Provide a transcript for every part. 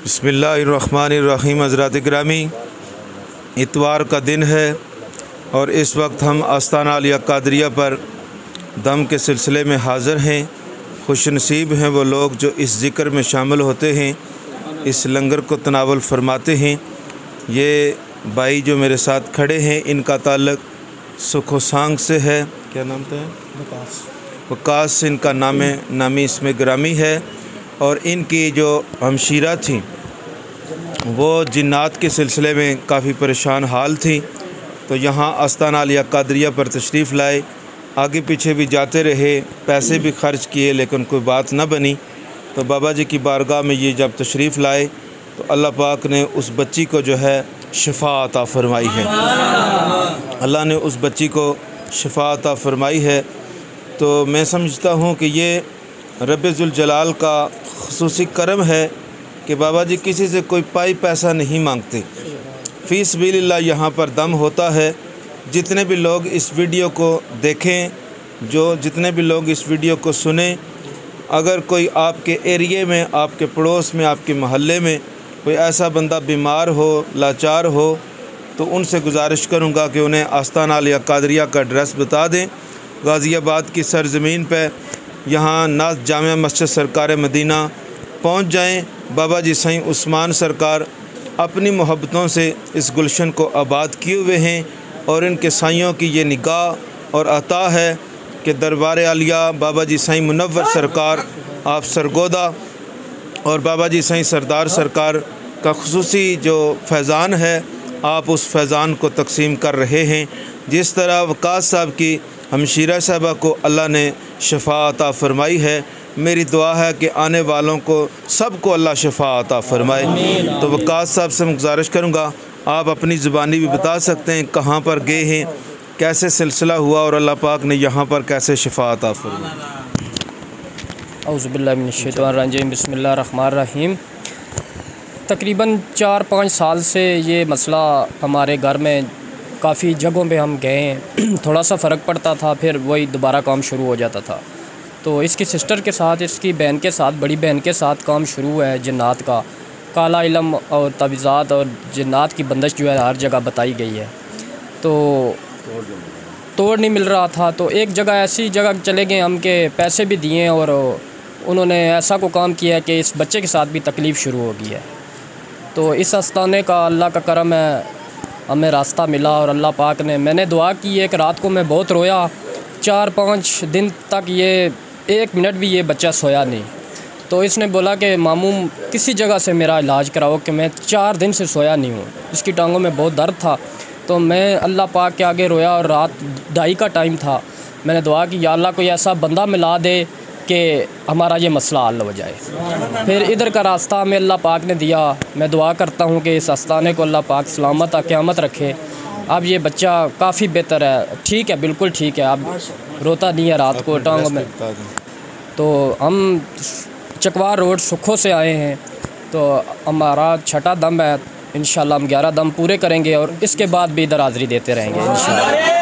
बिस्मिल्लाहिर्रहमानिर्रहीम। हज़रात गिरामी, इतवार का दिन है और इस वक्त हम आस्ताना आलिया कादरिया पर दम के सिलसिले में हाज़िर हैं। खुशनसीब हैं वो लोग जो इस ज़िक्र में शामिल होते हैं, इस लंगर को तनावुल फरमाते हैं। ये भाई जो मेरे साथ खड़े हैं, इनका ताल्लुक़ सुखोसांग से है। क्या नाम था? वकास इनका नामी इसमें गिरामी है। और इनकी जो हमशीरा थी वो जिन्नात के सिलसिले में काफ़ी परेशान हाल थी, तो यहाँ आस्ताना आलिया कादरिया पर तशरीफ़ लाए। आगे पीछे भी जाते रहे, पैसे भी खर्च किए, लेकिन कोई बात न बनी। तो बाबा जी की बारगाह में ये जब तशरीफ़ लाए तो अल्लाह पाक ने उस बच्ची को जो है शिफ़ा अता फ़रमाई है। अल्लाह ने उस बच्ची को शिफ़ा अता फ़रमाई है। तो मैं समझता हूँ कि ये रब्बे ज़ुल जलाल का ख़ुसूसी करम है कि बाबा जी किसी से कोई पाई पैसा नहीं मांगते। फ़ी सबीलिल्लाह यहाँ पर दम होता है। जितने भी लोग इस वीडियो को देखें, जितने भी लोग इस वीडियो को सुने, अगर कोई आपके एरिए में, आपके पड़ोस में, आपके मोहल्ले में कोई ऐसा बंदा बीमार हो, लाचार हो, तो उनसे गुजारिश करूँगा कि उन्हें आस्ताना आलिया कादरिया का एड्रेस बता दें। गाज़ियाबाद की सरज़मीन पे यहाँ नाज़ जामिया मस्जिद सरकार मदीना पहुँच जाएँ। बाबा जी सईं उस्मान सरकार अपनी मोहब्बतों से इस गुलशन को आबाद किए हुए हैं और इनके साइयों की ये निगाह और अता है कि दरबार आलिया बाबा जी सईं मुनव्वर सरकार आप सरगोदा और बाबा जी सईं सरदार सरकार का ख़ुसूसी जो फैज़ान है, आप उस फैज़ान को तकसीम कर रहे हैं। जिस तरह वकास साहब की हमशीरा साहबा को अल्लाह ने शिफ़ा अता फ़रमाई है, मेरी दुआ है कि आने वालों को सबको अल्लाह शिफ़ा अता फ़रमाए। तो वकास साहब से मैं गुजारिश करूँगा, आप अपनी ज़ुबानी भी बता सकते हैं कहाँ पर गए हैं, कैसे सिलसिला हुआ और अल्लाह पाक ने यहाँ पर कैसे शिफ़ा अता फ़रमाई। औज़ुबिल्लाहि मिनश्शैतानिर्रजीम, बिस्मिल्लाहिर्रहमानिर्रहीम। तकरीबन 4-5 साल से ये मसला हमारे घर में काफ़ी जगहों पे हम गए हैं। थोड़ा सा फ़र्क पड़ता था, फिर वही दोबारा काम शुरू हो जाता था। तो इसकी सिस्टर के साथ, इसकी बहन के साथ, बड़ी बहन के साथ काम शुरू है जिन्नात का। काला इल्म और तवीज़ात और जिन्नात की बंदिश जो है हर जगह बताई गई है, तो तोड़ नहीं मिल रहा था। तो एक जगह ऐसी जगह चले गए हम के पैसे भी दिए और उन्होंने ऐसा को काम किया है कि इस बच्चे के साथ भी तकलीफ़ शुरू हो गई है। तो इस आस्ताने का अल्लाह का करम है, हमें रास्ता मिला और अल्लाह पाक ने, मैंने दुआ की एक रात को, मैं बहुत रोया। 4-5 दिन तक ये 1 मिनट भी ये बच्चा सोया नहीं। तो इसने बोला कि मामू किसी जगह से मेरा इलाज कराओ, कि मैं 4 दिन से सोया नहीं हूँ, इसकी टांगों में बहुत दर्द था। तो मैं अल्लाह पाक के आगे रोया और रात 2:30 का टाइम था। मैंने दुआ की, या अल्लाह कोई ऐसा बंदा मिला दे कि हमारा ये मसला हल हो जाए। फिर इधर का रास्ता हमें अल्लाह पाक ने दिया। मैं दुआ करता हूँ कि इस आस्ताने को अल्लाह पाक सलामत क़यामत रखे। अब ये बच्चा काफ़ी बेहतर है, ठीक है, बिल्कुल ठीक है, अब रोता नहीं है रात को टांगों में। तो हम चकवार रोड सुखों से आए हैं, तो हमारा 6ठा दम है। इंशाल्लाह हम 11 दम पूरे करेंगे और इसके बाद भी इधर हाज़िरी देते रहेंगे इंशाल्लाह।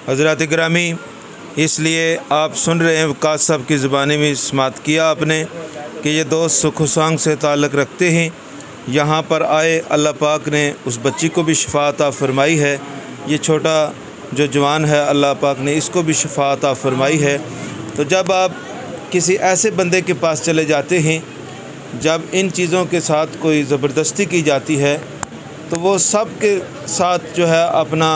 हज़रात गिरामी, इसलिए आप सुन रहे हैं वकास साहब की ज़ुबानी में समात किया आपने कि ये दोस्त सुखोसांग से ताल्लुक़ रखते हैं। यहाँ पर आए, अल्लाह पाक ने उस बच्ची को भी शिफ़ा अता फ़रमाई है। ये छोटा जो जवान है, अल्लाह पाक ने इसको भी शिफ़ा अता फ़रमाई है। तो जब आप किसी ऐसे बंदे के पास चले जाते हैं, जब इन चीज़ों के साथ कोई ज़बरदस्ती की जाती है, तो वो सब के साथ जो है अपना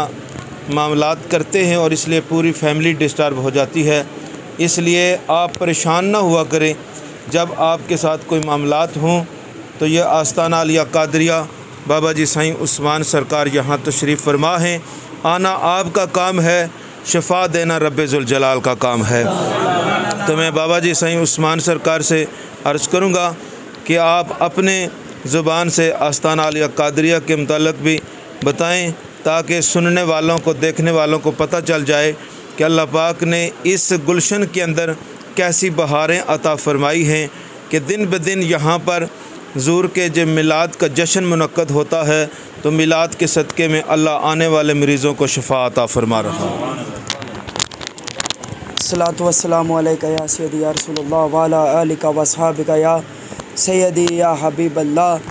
मामलात करते हैं और इसलिए पूरी फैमिली डिस्टर्ब हो जाती है। इसलिए आप परेशान ना हुआ करें। जब आपके साथ कोई मामलात हों तो ये आस्ताना आलिया कादरिया बाबा जी सईं उस्मान सरकार यहाँ तशरीफ़ फरमा हैं। आना आपका काम है, शिफा देना रब्बे ज़ुल जलाल का काम है। तो मैं बाबा जी सही उस्मान सरकार से अर्ज़ करूँगा कि आप अपने ज़ुबान से आस्ताना आलिया कादरिया के मुताल्लिक़ भी बताएं, ताकि सुनने वालों को, देखने वालों को पता चल जाए कि अल्लाह पाक ने इस गुलशन के अंदर कैसी बहारें अता फ़रमाई हैं कि दिन ब दिन यहाँ पर ज़ूर के जब मिलाद का जश्न मुनक्कद होता है तो मिलाद के सदक़े में अल्लाह आने वाले मरीज़ों को शिफ़ा अता फ़रमा रहा है। अस्सलातु वस्सलामु अलैका या सय्यदी या रसूलल्लाह व अला आलिका व अस्हाबिका या सय्यदी या हबीबल्लाह।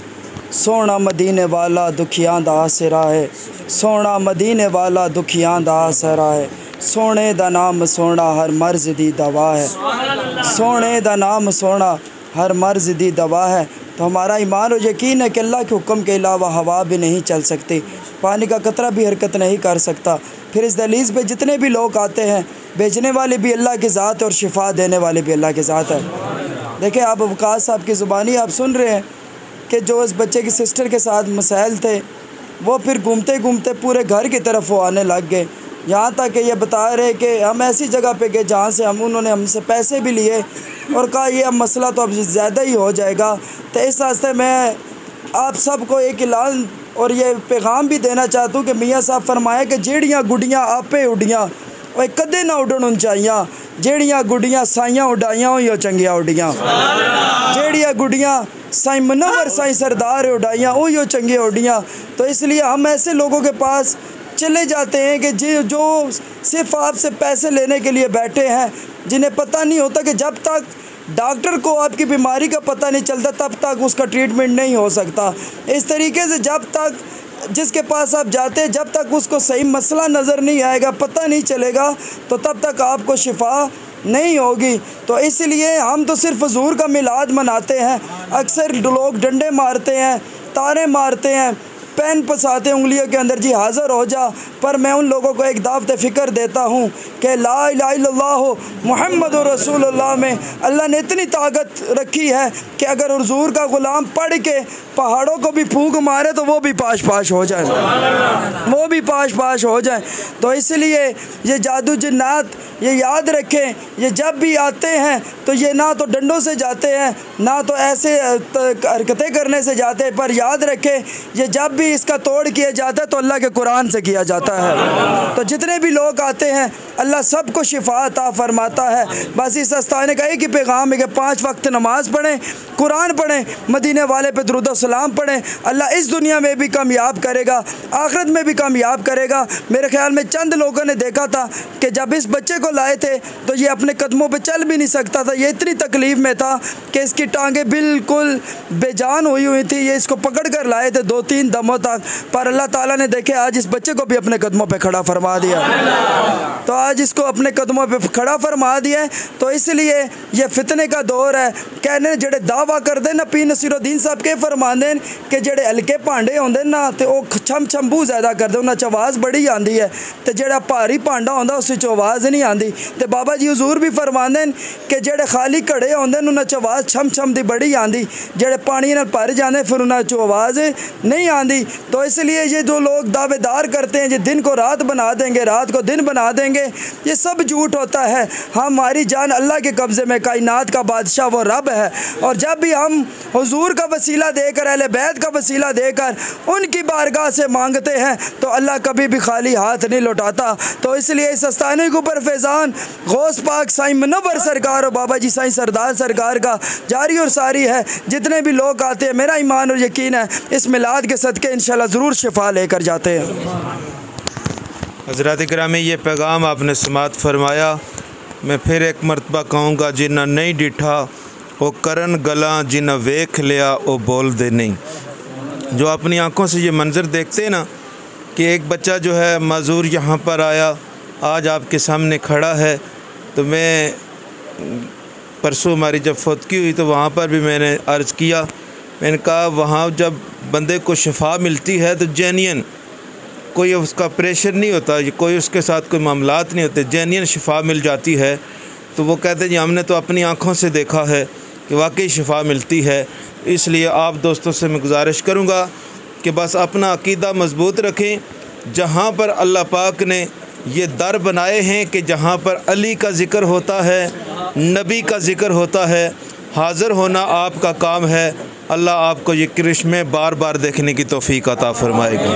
सोना मदीने वाला दुखियां दा आसरा है, सोना मदीने वाला दुखियां दा आसरा है। सोने दा नाम सोना हर मर्ज़ दी दवा है, सोने दा नाम सोना हर मर्ज़ दी दवा है। तो हमारा ईमान और यकीन है कि अल्लाह के हुक्म के अलावा हवा भी नहीं चल सकती, पानी का कतरा भी हरकत नहीं कर सकता। फिर इस दहलीज़ पे जितने भी लोग आते हैं, बेचने वाले भी अल्लाह की ज़ात है और शिफा देने वाले भी अल्लाह की ज़ात है। देखिए, आप वकास साहब की ज़ुबानी आप सुन रहे हैं कि जो इस बच्चे की सिस्टर के साथ मसाइल थे, वो फिर घूमते घूमते पूरे घर की तरफ वो आने लग गए। यहाँ तक कि ये बता रहे कि हम ऐसी जगह पे गए जहाँ से उन्होंने हमसे पैसे भी लिए और कहा ये अब मसला तो अब ज़्यादा ही हो जाएगा। तो इस रास्ते में आप सबको एक ऐलान और ये पैगाम भी देना चाहता हूँ कि मियाँ साहब फरमाया कि जेड़ियाँ गुड़ियाँ आपे उड़ियाँ और कदे ना उड़न उचाइयाँ, जेड़ियाँ गुड़ियाँ साइयाँ उड़ाइयाँ हो चंगियाँ उड़ियाँ, जेड़ियाँ गुड़ियाँ साईं मुनव्वर साईं सरदार उड़ाइयाँ हो चंगियाँ उड़ियाँ। तो इसलिए हम ऐसे लोगों के पास चले जाते हैं कि जो सिर्फ आपसे पैसे लेने के लिए बैठे हैं, जिन्हें पता नहीं होता कि जब तक डॉक्टर को आपकी बीमारी का पता नहीं चलता तब तक उसका ट्रीटमेंट नहीं हो सकता। इस तरीके से जब तक जिसके पास आप जाते हैं, जब तक उसको सही मसला नज़र नहीं आएगा, पता नहीं चलेगा, तो तब तक आपको शिफा नहीं होगी। तो इसलिए हम तो सिर्फ हुज़ूर का मिलाद मनाते हैं। अक्सर लोग डंडे मारते हैं, तारे मारते हैं, पेन फंसाते हैं उंगलियों के अंदर, जी हाज़िर हो जा। पर मैं उन लोगों को एक दावत फ़िक्र देता हूँ कि ला इलाहा इल्लल्लाह मुहम्मदुर रसूलुल्लाह में अल्लाह ने इतनी ताकत रखी है कि अगर हुज़ूर का ग़ुलाम पढ़ के पहाड़ों को भी फूंक मारे तो वो भी पाश पाश हो जाए, वो भी पाश पाश हो जाए। तो इसलिए ये जादू जिन्नात ये याद रखें, ये जब भी आते हैं तो ये ना तो डंडों से जाते हैं, ना तो ऐसे हरकतें करने से जाते हैं, पर याद रखें ये जब भी इसका तोड़ किया जाता है तो अल्लाह के कुरान से किया जाता है। तो जितने भी लोग आते हैं अल्लाह सबको शिफा अता फरमाता है। बस इस आस्ताने का एक ही पैगाम है कि 5 वक्त नमाज़ पढ़ें, कुरान पढ़ें, मदीने वाले पे दुरूद सलाम पढ़ें। अल्लाह इस दुनिया में भी कामयाब करेगा, आखिरत में भी कामयाब करेगा। मेरे ख्याल में चंद लोगों ने देखा था कि जब इस बच्चे को लाए थे तो ये अपने कदमों पे चल भी नहीं सकता था, ये इतनी तकलीफ़ में था कि इसकी टांगें बिल्कुल बेजान हुई थी। ये इसको पकड़ कर लाए थे 2-3 दमों तक, पर अल्लाह ताला ने देखे आज इस बच्चे को भी अपने कदमों पे खड़ा फरमा दिया। तो आज इसको अपने कदमों पे खड़ा फरमा दिया है। तो इसलिए ये फितने का दौर है। कहने जेड़े दावा करते ना पी नसीरुद्दीन साहब के फरमाते कि जेड़े हल्के भांडे होंगे ना तो वह छम छंबू ज़्यादा करते, उन्हें आवाज़ बड़ी आती है, तो जेड़ा भारी भांडा होंदा उस आवाज़ नहीं आती। तो बाबा जी हुजूर भी फरमाते कि जेड़े खाली घड़े होंगे उन्हें आवाज़ छम छम की बड़ी आती, जेड़े पानी नाल भर जाते फिर उन्हें आवाज़ नहीं आती। तो इसलिए ये जो लोग दावेदार करते हैं ये दिन को रात बना देंगे, रात को दिन बना देंगे, ये सब झूठ होता है। हमारी जान अल्लाह के कब्ज़े में, कायनात का बादशाह वो रब है। और जब भी हम हुजूर का वसीला देकर, अहले बैत का वसीला देकर उनकी बारगाह से मांगते हैं तो अल्लाह कभी भी खाली हाथ नहीं लौटाता। तो इसलिए इस आस्ताने के ऊपर फैज़ान गौस पाक साईं मुनव्वर सरकार और बाबा जी साईं सरदार सरकार का जारी और सारी है। जितने भी लोग आते हैं मेरा ईमान और यकीन है इस मिलाद के सदक़े इंशाअल्लाह ज़रूर शिफा लेकर जाते हैं। हज़रात गिरामी, ये पैगाम आपने समात फरमाया। मैं फिर एक मरतबा कहूँगा, जिन्ना नहीं डिठा वो करन गला, जिन्ना वेख लिया वो बोल दे नहीं। जो अपनी आँखों से ये मंज़र देखते हैं ना कि एक बच्चा जो है माजूर यहाँ पर आया, आज आपके सामने खड़ा है। तो मैं परसों हमारी जब फौतगी हुई तो वहाँ पर भी मैंने अर्ज़ किया, मैंने कहा वहाँ जब बंदे को शिफा मिलती है तो जेन्युइन कोई उसका प्रेशर नहीं होता, कोई उसके साथ कोई मामलात नहीं होते, जेन्युइन शिफा मिल जाती है। तो वो कहते हैं जी हमने तो अपनी आँखों से देखा है कि वाकई शिफा मिलती है। इसलिए आप दोस्तों से मैं गुजारिश करूँगा कि बस अपना अकीदा मज़बूत रखें। जहाँ पर अल्लाह पाक ने ये दर बनाए हैं कि जहाँ पर अली का ज़िक्र होता है, नबी का ज़िक्र होता है, हाज़िर होना आपका काम है। अल्लाह आपको ये करिश्मे बार बार देखने की तौफ़ीक़ अता फ़रमाएगा।